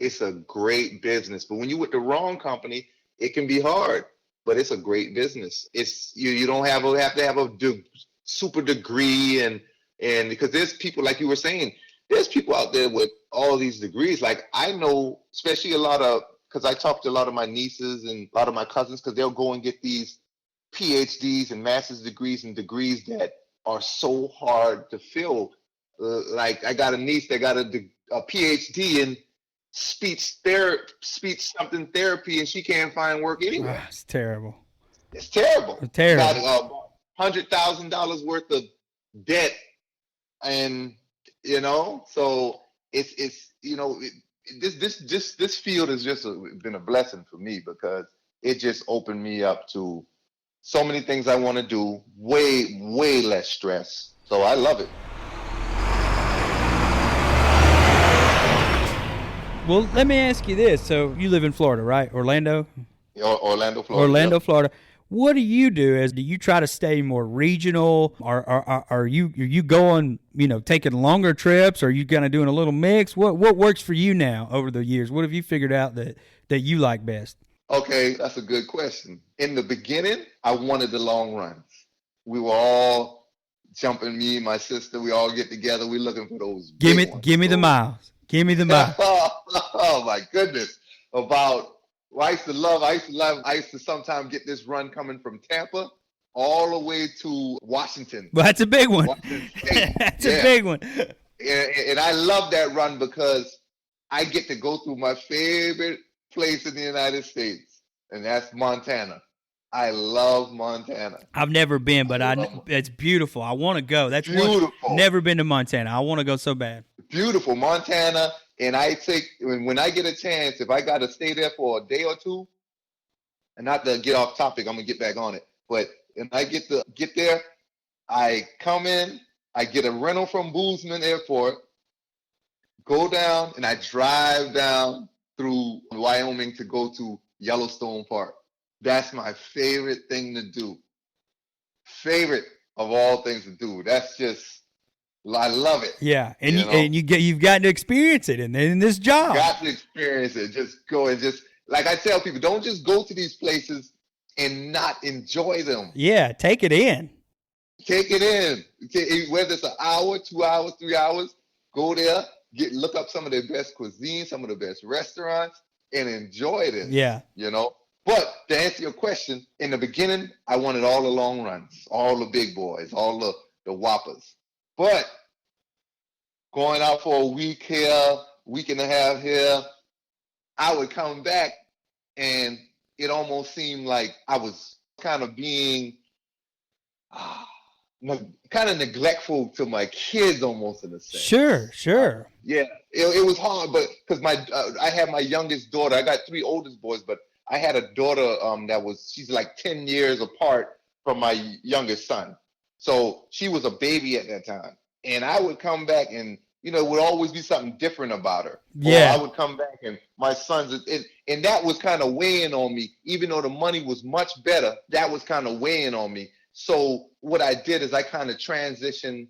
it's a great business. But when you're with the wrong company, it can be hard. But it's a great business. It's you don't have to have a super degree and because there's people like you were saying, there's people out there with all these degrees. Like I know, especially because I talk to a lot of my nieces and a lot of my cousins, because they'll go and get these PhDs and master's degrees and degrees that are so hard to fill. Like I got a niece that got a PhD in speech something therapy, and she can't find work anywhere. Oh, it's terrible. It's terrible. It's terrible. Got $100,000 worth of debt, and so it's this field has just been a blessing for me, because it just opened me up to so many things I want to do, way less stress. So I love it. Well, let me ask you this. So you live in Florida, right? Orlando, Florida. Orlando, Yep. Florida. What do you do? Do you try to stay more regional? Are you going, taking longer trips? Or are you kind of doing a little mix? What works for you now over the years? What have you figured out that you like best? Okay, that's a good question. In the beginning, I wanted the long runs. We were all jumping, me and my sister, we all get together. We're looking for those Give me the miles. Give me the miles. Oh my goodness. I used to sometimes get this run coming from Tampa all the way to Washington. Well, that's a big one. That's a big one. And I love that run because I get to go through my favorite place in the United States, and that's Montana. I love Montana. I've never been, but it's beautiful. I want to go. That's beautiful. Never been to Montana. I want to go so bad. Beautiful Montana, and when I get a chance, if I got to stay there for a day or two, and not to get off topic, I'm gonna get back on it. But when I get there, I come in, I get a rental from Bozeman Airport, go down, and I drive down through Wyoming to go to Yellowstone Park. That's my favorite thing to do. Favorite of all things to do. That's just, I love it. Yeah, and you've gotten to experience it in this job. Got to experience it. Just go and just, like I tell people, don't just go to these places and not enjoy them. Yeah, take it in. Take it in. Whether it's an hour, 2 hours, 3 hours, go there, look up some of their best cuisine, some of the best restaurants, and enjoy this. Yeah. But to answer your question, in the beginning, I wanted all the long runs, all the big boys, all the whoppers. But going out for a week here, week and a half here, I would come back and it almost seemed like I was kind of being kind of neglectful to my kids almost in a sense. Sure. Yeah, it was hard, but because I had my youngest daughter. I got 3 oldest boys, but I had a daughter she's like 10 years apart from my youngest son. So she was a baby at that time. And I would come back and, it would always be something different about her. Yeah. Or I would come back and my sons, and that was kind of weighing on me. Even though the money was much better, that was kind of weighing on me. So what I did is I kind of transitioned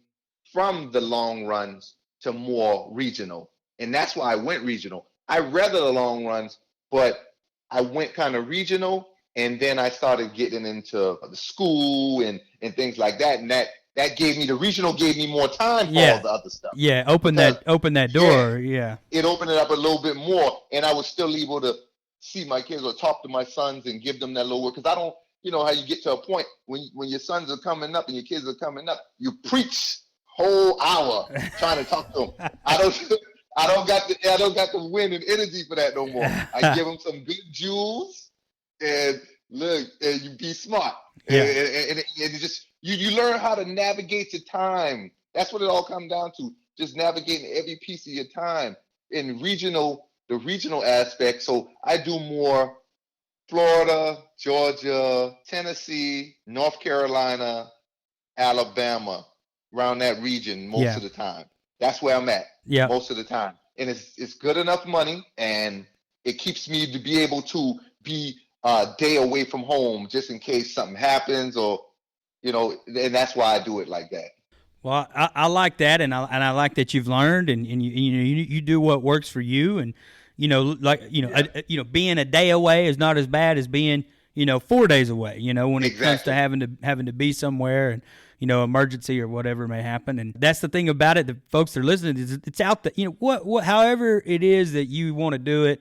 from the long runs to more regional. And that's why I went regional. I rather the long runs, but I went kind of regional, and then I started getting into the school and things like that. And that gave me, the regional gave me more time for all the other stuff. Yeah, open that door. Yeah. It opened it up a little bit more, and I was still able to see my kids or talk to my sons and give them that little word. Because I don't, how you get to a point when your sons are coming up and your kids are coming up, you preach whole hour trying to talk to them. I don't got the wind and energy for that no more. I give them some good jewels, and look, and you be smart. Yeah. And it just you learn how to navigate your time. That's what it all comes down to. Just navigating every piece of your time in the regional aspect. So I do more Florida, Georgia, Tennessee, North Carolina, Alabama, around that region most of the time. That's where I'm at most of the time. And it's good enough money, and it keeps me to be able to be a day away from home just in case something happens, or, and that's why I do it like that. Well, I like that, and I like that you've learned, and you do what works for you, and being a day away is not as bad as being, 4 days away, when it comes to having to be somewhere and, emergency or whatever may happen. And that's the thing about it, the folks that are listening, is it's out there, however it is that you want to do it.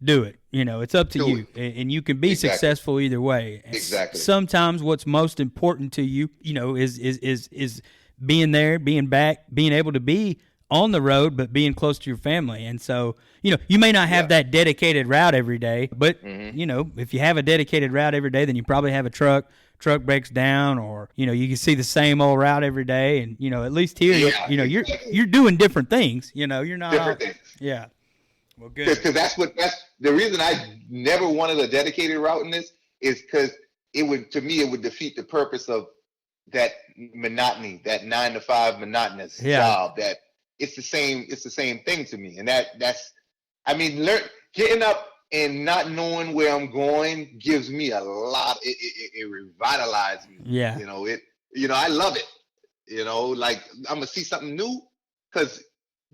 It's up to you. And you can be successful either way. Exactly. Sometimes what's most important to you, is being there, being back, being able to be on the road, but being close to your family. And so, you may not have that dedicated route every day, but, if you have a dedicated route every day, then you probably have a truck breaks down, or, you can see the same old route every day. And, at least here, you're doing different things, you're not. Different things. Yeah. Well, good. Because that's the reason I never wanted a dedicated route in this is because it would defeat the purpose of that monotony, that 9 to 5 monotonous job. That it's the same thing to me. And getting up and not knowing where I'm going gives me a lot. It revitalizes me. Yeah. I love it. Like I'm gonna see something new, because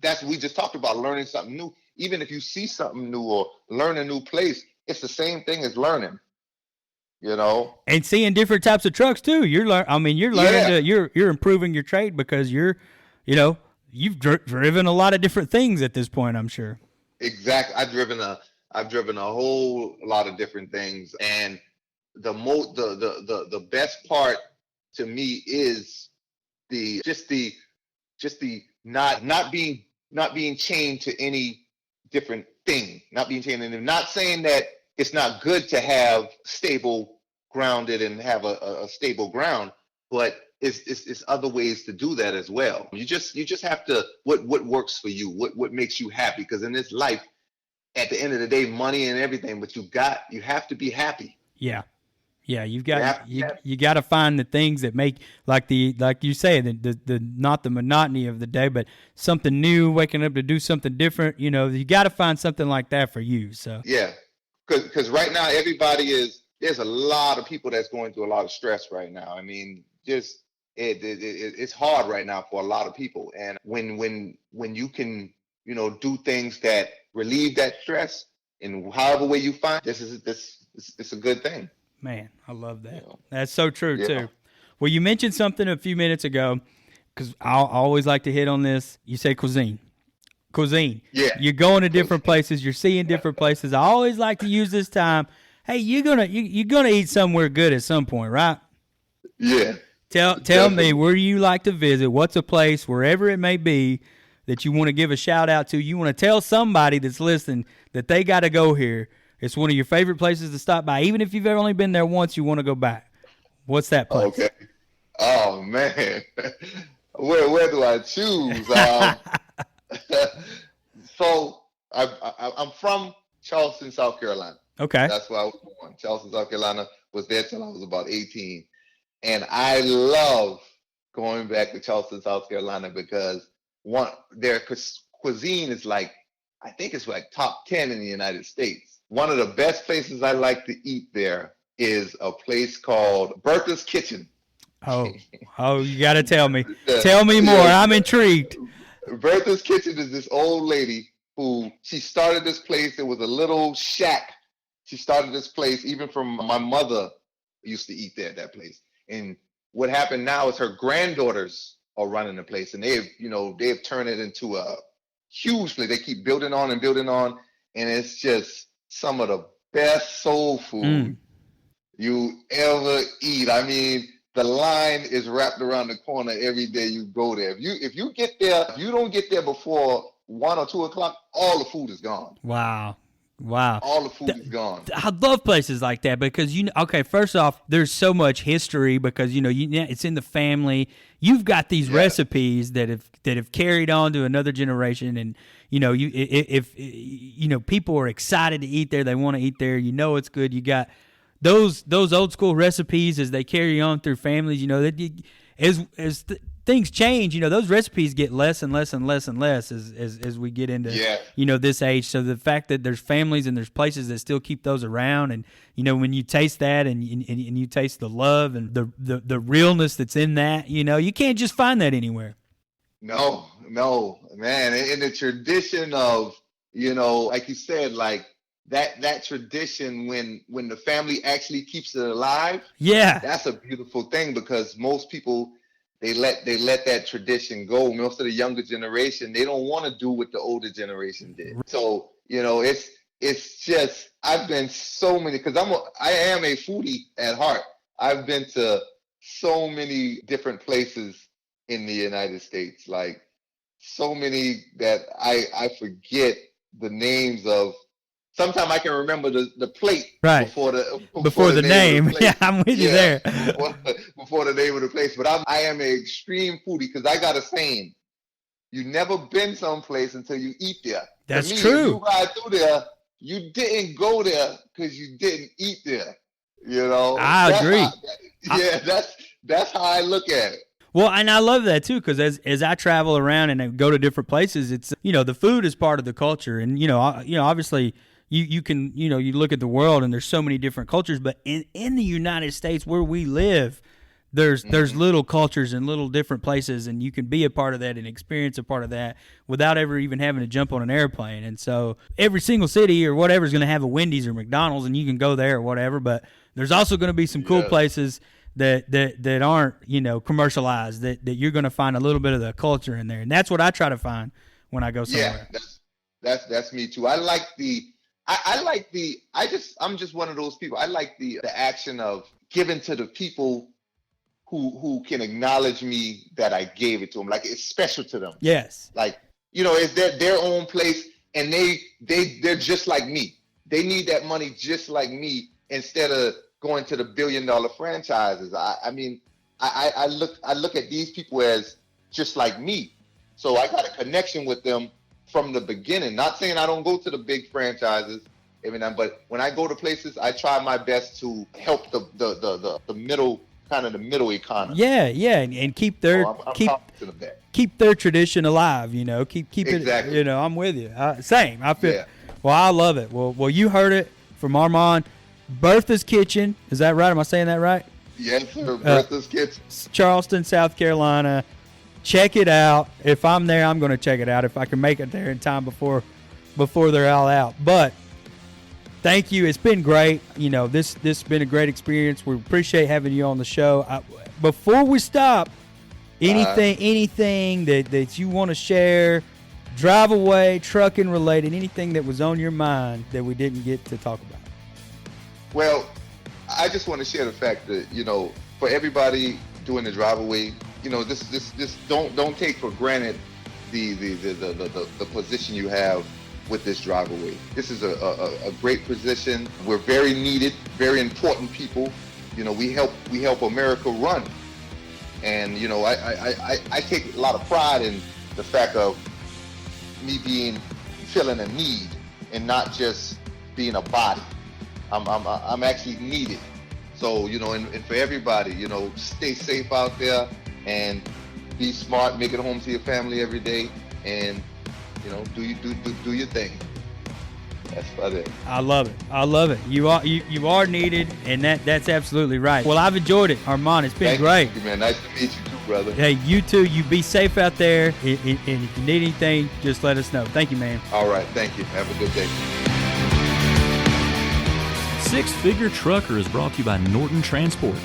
that's what we just talked about, learning something new. Even if you see something new or learn a new place, it's the same thing as learning. And seeing different types of trucks too. You're learning. You're improving your trade because you've driven a lot of different things at this point, I'm sure. Exactly. I've driven a whole lot of different things, and the best part to me is the not being chained to any different thing, not being chained. And not saying that it's not good to have stable grounded and have a stable ground, but it's other ways to do that as well. You just have to what works for you, what makes you happy, because in this life, at the end of the day, money and everything, but you have to be happy. Yeah. Yeah, you got to find the things that make, like you say, the not the monotony of the day, but something new, waking up to do something different. You got to find something like that for you. So yeah, because right now there's a lot of people that's going through a lot of stress right now. I mean, it's hard right now for a lot of people, and when you can do things that relieve that stress in however way you find, it's a good thing. Man, I love that. That's so true, too. Well, you mentioned something a few minutes ago, because I always like to hit on this. You say cuisine. Yeah. You're going to different places. You're seeing different places. I always like to use this time. Hey, you're gonna eat somewhere good at some point, right? Yeah. Tell me, where you like to visit? What's a place, wherever it may be, that you want to give a shout out to? You want to tell somebody that's listening that they got to go here. It's one of your favorite places to stop by. Even if you've only been there once, you want to go back. What's that place? Okay. Oh, man. Where do I choose? So I'm from Charleston, South Carolina. Okay. That's where I was born. Charleston, South Carolina. Was there till I was about 18. And I love going back to Charleston, South Carolina, because their cuisine is I think it's top 10 in the United States. One of the best places I like to eat there is a place called Bertha's Kitchen. Oh, you got to tell me. Tell me more. I'm intrigued. Bertha's Kitchen is this old lady who, she started this place. It was a little shack. She started this place, even from my mother used to eat there at that place. And what happened now is her granddaughters are running the place, and they've turned it into a huge place. They keep building on, and it's just some of the best soul food you ever eat. I mean, the line is wrapped around the corner every day you go there. If you get there, if you don't get there before 1 or 2 o'clock, all the food is gone. Wow. All the food is gone. I love places like that because, first off, there's so much history because, it's in the family. You've got these recipes that have carried on to another generation. And, if people are excited to eat there, they want to eat there, it's good. You got those old school recipes as they carry on through families, as things change, those recipes get less and less and less and less as we get into, this age. So the fact that there's families and there's places that still keep those around, and, when you taste that and you taste the love and the realness that's in that, you can't just find that anywhere. No, man. In the tradition of You know, like you said, like that tradition when the family actually keeps it alive. Yeah. That's a beautiful thing, because most people, they let that tradition go. Most of the younger generation, they don't want to do what the older generation did. So, you know, it's just, I've been so many, because I am a foodie at heart. I've been to so many different places in the United States, like so many that I forget the names of. Sometimes I can remember the plate Right. before the name. Yeah, I'm with you there. before the name of the place. But I am an extreme foodie, because I got a saying: you never been someplace until you eat there. That's to me, true. If you ride through there, you didn't go there because you didn't eat there. You know. I agree. That's how I look at it. Well, and I love that too, because as I travel around and I go to different places, it's, you know, the food is part of the culture, and you know obviously you can, you know, you look at the world and there's so many different cultures, but in the United States where we live, there's little cultures and little different places, and you can be a part of that and experience a part of that without ever even having to jump on an airplane. And so every single city or whatever is going to have a Wendy's or McDonald's, and you can go there or whatever, but there's also going to be some cool places that aren't, you know, commercialized, that you're going to find a little bit of the culture in there. And that's what I try to find when I go somewhere. Yeah, that's me too. I'm just one of those people. I like the action of giving to the people who can acknowledge me that I gave it to them. Like, it's special to them. Yes. Like, you know, it's their own place, and they're just like me. They need that money just like me, instead of going to the $1 billion franchises. I mean, I look at these people as just like me. So I got a connection with them from the beginning. Not saying I don't go to the big franchises every time, but when I go to places, I try my best to help the middle, kind of the middle economy. Yeah, and keep their keep their tradition alive. You know, keep exactly. it. You know, I'm with you. Same. I feel. Yeah. Well, I love it. Well, you heard it from Armahn. Bertha's Kitchen. Is that right? Am I saying that right? Yes, sir. Bertha's Kitchen. Charleston, South Carolina. Check it out. If I'm there, I'm going to check it out if I can make it there in time before they're all out. But thank you. It's been great. You know, this has been a great experience. We appreciate having you on the show. Before we stop, anything that you want to share, Driveaway, trucking related, anything that was on your mind that we didn't get to talk about? Well, I just want to share the fact that, you know, for everybody doing the Driveaway, you know, this don't take for granted the position you have with this Driveaway. This is a great position. We're very needed, very important people. You know, we help America run. And, you know, I take a lot of pride in the fact of me feeling a need and not just being a body. I'm actually needed. So, you know, and for everybody, you know, stay safe out there and be smart, make it home to your family every day, and, you know, do your thing. That's about it. I love it. You are needed, and that's absolutely right. Well, I've enjoyed it, Armahn. It's been great. Thank you, man. Nice to meet you too, brother. Hey, you too. You be safe out there, and if you need anything, just let us know. Thank you, man. All right. Thank you. Have a good day. Six Figure Trucker is brought to you by Norton Transport.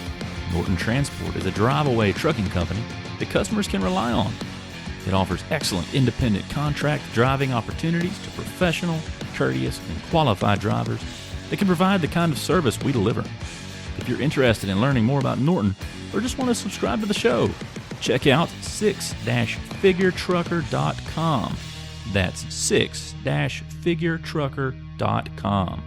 Norton Transport is a drive-away trucking company that customers can rely on. It offers excellent independent contract driving opportunities to professional, courteous, and qualified drivers that can provide the kind of service we deliver. If you're interested in learning more about Norton or just want to subscribe to the show, check out 6-figuretrucker.com. That's 6-figuretrucker.com.